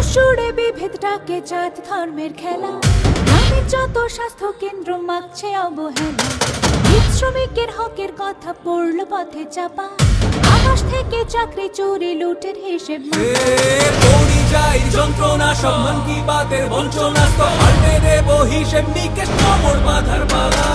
সুরে বিভেদটাকে জাত ধর্মের খেলা, গ্রামে যত স্বাস্থ্য কেন্দ্র মাগছে অবহেলা। শ্রমিকের হকের কথা পড়ল পথে চাপা, আকাশ থেকে চাকরি চুরি লুটের হিসেব পরিযায়ী যন্ত্রণা সব মন কি বাতের বঞ্চনা, পাল্টে দেব হিসেব নিকেশ কোমর বাঁধার পালা।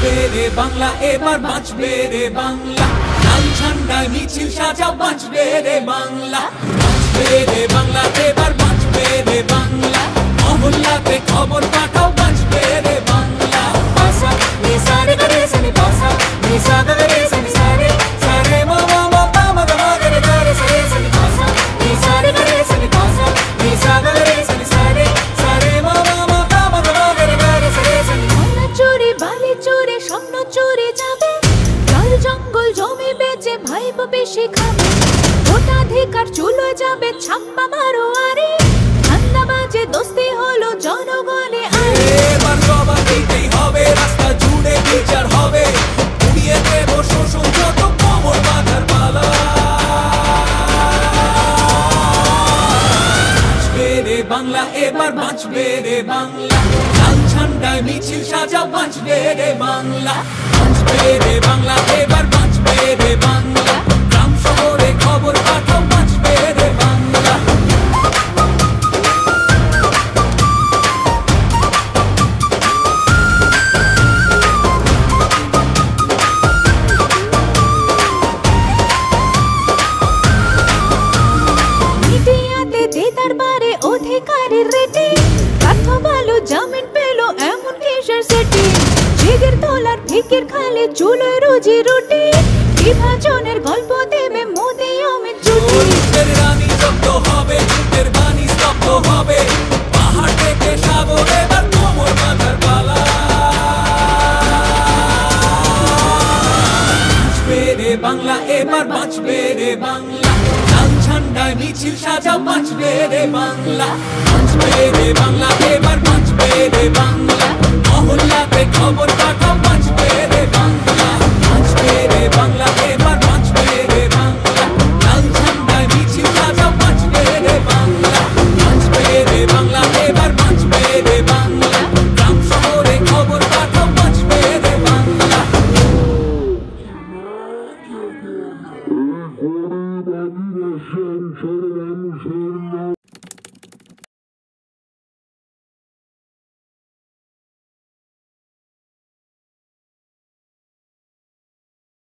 বাঁচবে রে বাংলা, এবার বাঁচবে রে বাংলা, লাল ঝান্ডায় মিছিল সাজাও, বাঁচবে রে বাংলা। বাঁচবে রে বাংলা, এবার বাঁচবে রে বাংলা, মহল্লাতে খবর পাঠাও, বাঁচবে রে বাংলা। পাসা নি সারে গরে সানি পাসা নি সাগা গরে সানি সারে সারে মা মা মা পা মা গা মা গরে গরে সারে সানি পাসা নি সারে গরে সানি পাসা নি সাগা গরে সানি সারে সারে মা মা মা পা মা গা মা গরে গরে সারে সানি। সোনা চুরি বালি চুরি স্বপ্ন চুরি যাবে, জল জঙ্গল জমি বেচে ভাইব বেশি খাবে, ভোটাধিকার চুলো যাবে ছাপ্পা মারো আরে, ধান্দাবাজে দোস্তি হলো জনগণে আরে। এবার জবাব দিতেই হবে, রাস্তা জুড়ে বিচার হবে, উড়িয়ে দেব শোষণ যত কোমর বাঁধার পালা। বাঁচবে রে বাংলা, এবার বাঁচবে রে বাংলা, লাল ঝান্ডায় মিছিল সাজাও, বাঁচবে রে বাংলা। বাঁচবে রে বাংলা, এবার বাঁচবে রে বাংলা, গ্রাম শহরে খবর পাঠাও, বাঁচবে রে বাংলা। মিডিয়াতে দিদার বারে অধিকারের রেটিং, কাঠ ভালো জামিন পেল এমন কিসের সেটিং, জিগের তোলার ফিকির খালে চুলোয় রুজি রুটি, বিভাজনের গল্প দেবে মোদি অমিত জুটি। রানী জব্দ হবে, যুদ্ধের বাণী স্তব্ধ হবে, পাহাড় থেকে সাগর এবার কোমর বাঁধার পালা। বাঁচবে রে বাংলা, এবার বাঁচবে রে বাংলা, লাল ঝান্ডায় মিছিল সাজাও, বাঁচবে রে বাংলা। বাঁচবে রে বাংলা, এবার বাঁচবে রে বাংলা, মহল্লাতে খবর পাঠাও, বাঁচবে রে বাংলা।